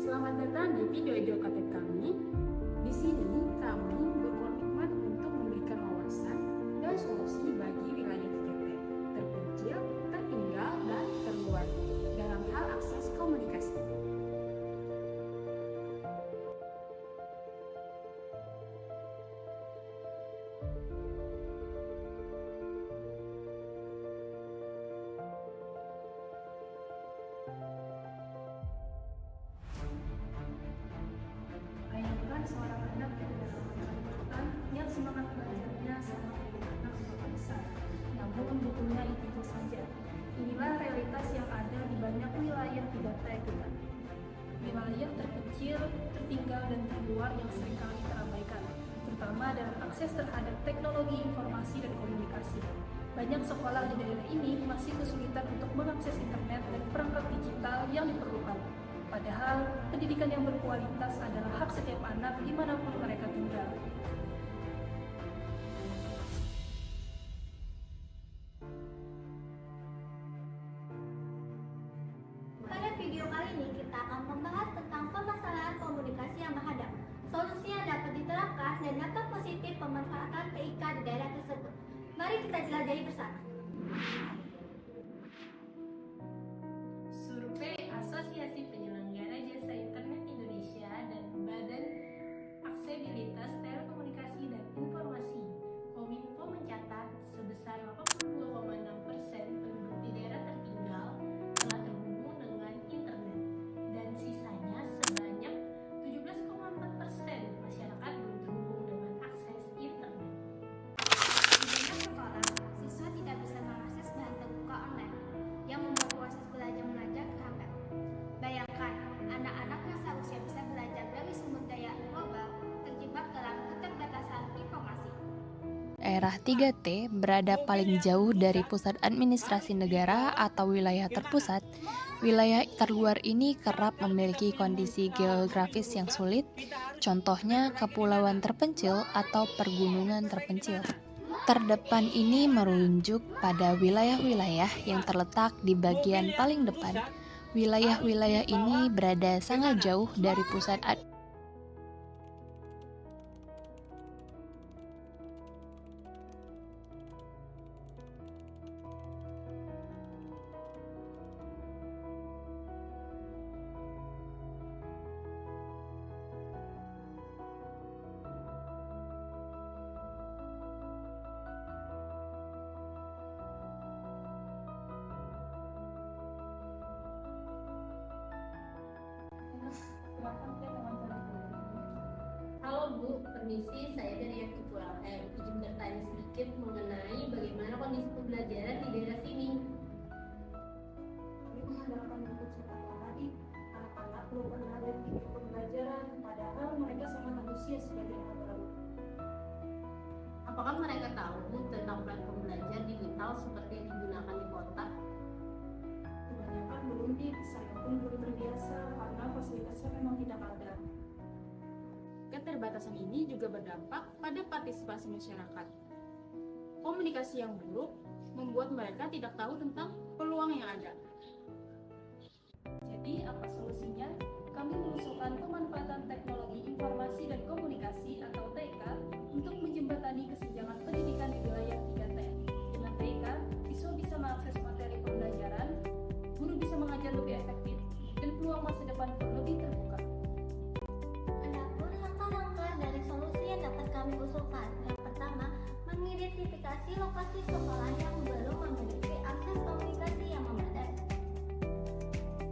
Selamat datang di video konten kami. Di sini kami berkomitmen untuk memberikan wawasan dan solusi bagi wilayah 3T terpencil, tertinggal, dan terluar dalam hal akses komunikasi. Bayangkan seorang anak yang dalam kehidupan yang semangat belajarnya sama dengan anak kota besar, namun bukunya itu saja. Inilah realitas yang ada di banyak wilayah 3T kita. Wilayah terpencil, tertinggal, dan terluar yang seringkali terabaikan, terutama dalam akses terhadap teknologi informasi dan komunikasi. Banyak sekolah di daerah ini masih kesulitan untuk mengakses internet dan perangkat digital yang diperlukan. Padahal, pendidikan yang berkualitas adalah hak setiap anak dimanapun mereka tinggal. Pada video kali ini kita akan membahas tentang permasalahan komunikasi yang menghadap. Solusi yang dapat diterapkan dan dampak positif pemanfaatan TIK di daerah tersebut. Mari kita jelajahi bersama. Survei Asosiasi Penyelenggara Jasa Internet Indonesia dan Badan Aksesibilitas Telekomunikasi dan Informasi Kominfo mencatat sebesar 82,6% penduduk di daerah tertinggal telah terhubung dengan internet dan sisanya sebanyak 17,4% masyarakat belum terhubung dengan akses internet. Di banyak sekolah, siswa tidak bisa mengakses bahan terbuka online yang membuat proses belajar mengajar terhambat. Bayangkan, anak-anak yang seharusnya bisa belajar dari sumber daya global terjebak dalam keterbatasan informasi. Daerah 3T berada paling jauh dari pusat administrasi negara atau wilayah terpusat. Wilayah terluar ini kerap memiliki kondisi geografis yang sulit, contohnya kepulauan terpencil atau pergunungan terpencil. Terdepan ini merujuk pada wilayah-wilayah yang terletak di bagian paling depan. Wilayah-wilayah ini berada sangat jauh dari pusat Halo Bu, permisi, saya dari F2LM. Izin bertanya sedikit mengenai bagaimana kondisi pembelajaran di daerah sini. Kami mengandalkan buku cetak tadi, anak-anak belum pernah ada di video pembelajaran, padahal mereka sangat antusias belajar hal baru. Apakah mereka tahu tentang platform belajar digital seperti yang digunakan di kota? Kebanyakan belum saya pun belum terbiasa karena fasilitasnya memang tidak ada. Keterbatasan ini juga berdampak pada partisipasi masyarakat. Komunikasi yang buruk membuat mereka tidak tahu tentang peluang yang ada. Jadi, apa solusinya? Kami mengusulkan pemanfaatan teknologi informasi dan komunikasi atau TIK untuk menjembatani kesenjangan pendidikan di wilayah 3T. Dengan TIK, siswa bisa mengakses materi pembelajaran, guru bisa mengajar lebih efektif, dan peluang masa depan pun lebih terbuka. Adapun langkah-langkah dari solusi yang dapat kami usulkan. Yang pertama, mengidentifikasi lokasi sekolah yang belum memiliki akses komunikasi yang memadai.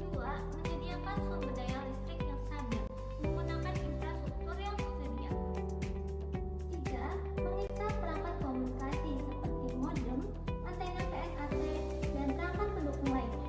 Dua, menyediakan sumber daya listrik yang stabil, menggunakan infrastruktur yang tersedia. Tiga, menginstal perangkat komunikasi seperti modem, antena PSAT, dan perangkat pendukung lainnya.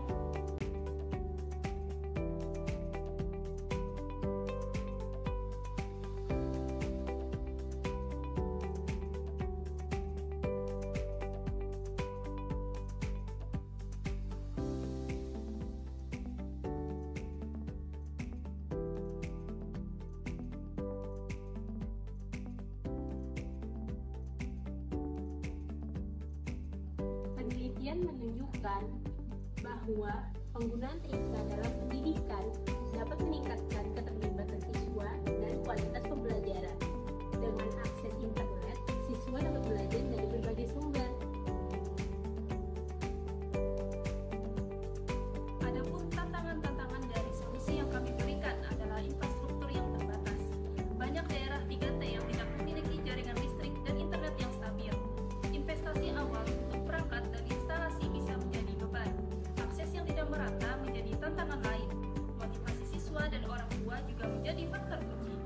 Penelitian menunjukkan bahwa Penggunaan TIK dalam pendidikan dapat meningkatkan keterlibatan siswa dan kualitas pembelajaran. Dengan akses internet, siswa dapat belajar dari berbagai sumber. Adapun tantangan-tantangan dari solusi yang kami berikan adalah infrastruktur yang terbatas. Banyak daerah 3T yang tidak memiliki jaringan listrik dan internet yang stabil. Investasi awal untuk perangkat dan instalasi bisa menjadi beban. Akses yang tidak merata menjadi tantangan lain. Motivasi siswa dan orang tua juga menjadi faktor kunci.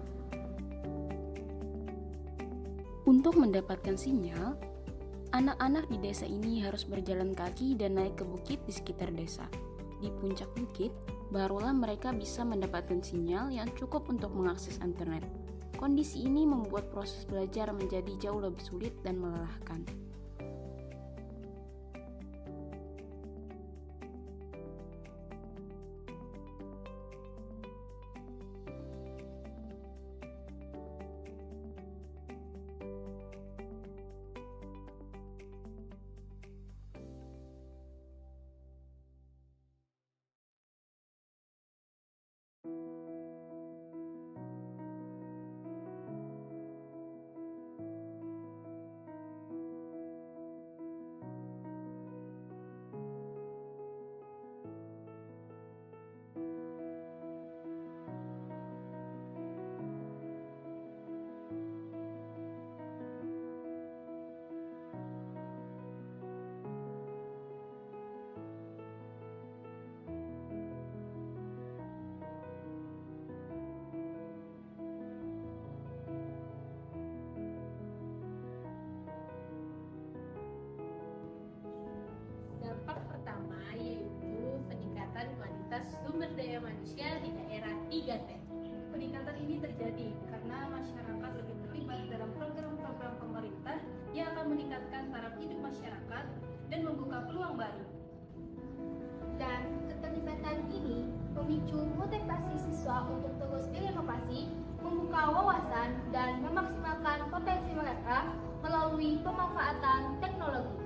Untuk mendapatkan sinyal, anak-anak di desa ini harus berjalan kaki dan naik ke bukit di sekitar desa. Di puncak bukit, barulah mereka bisa mendapatkan sinyal yang cukup untuk mengakses internet. Kondisi ini membuat proses belajar menjadi jauh lebih sulit dan melelahkan. Dampak pertama yaitu peningkatan kualitas sumber daya manusia di daerah 3T. Peningkatan ini terjadi karena masyarakat lebih terlibat dalam program-program pemerintah yang akan meningkatkan taraf hidup masyarakat dan membuka peluang baru. Dan keterlibatan ini memicu motivasi siswa untuk terus berinovasi, membuka wawasan, dan memaksimalkan potensi mereka melalui pemanfaatan teknologi.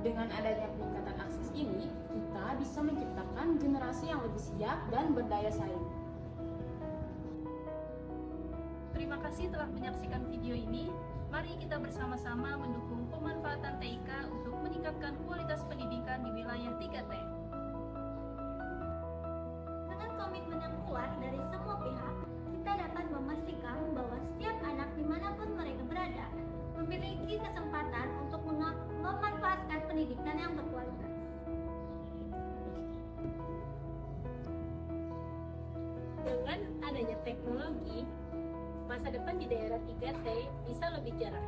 Dengan adanya peningkatan akses ini, kita bisa menciptakan generasi yang lebih siap dan berdaya saing. Terima kasih telah menyaksikan video ini. Mari kita bersama-sama mendukung pemanfaatan TIK untuk meningkatkan kualitas pendidikan di wilayah 3T. Dengan komitmen yang kuat dari semua pihak, kita dapat memastikan bahwa setiap anak dimanapun mereka berada memiliki kesempatan untuk memanfaatkan pendidikan yang berkualitas. Dengan adanya teknologi, masa depan di daerah 3T bisa lebih cerah.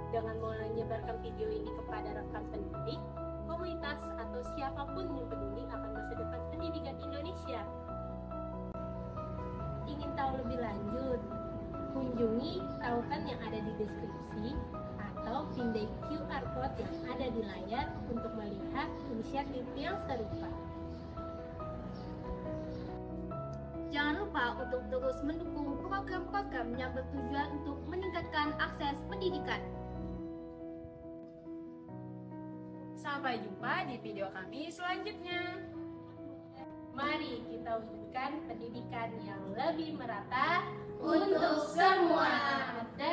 Dengan menyebarkan video ini kepada rekan pendidik, komunitas, atau siapapun yang peduli akan masa depan pendidikan Indonesia. Ingin tahu lebih lanjut? Kunjungi tautan yang ada di deskripsi atau pindai QR code yang ada di layar untuk melihat inisiatif yang serupa. Jangan lupa untuk terus mendukung program-program yang bertujuan untuk meningkatkan akses pendidikan. Sampai jumpa di video kami selanjutnya. Mari kita wujudkan pendidikan yang lebih merata Untuk semua. dan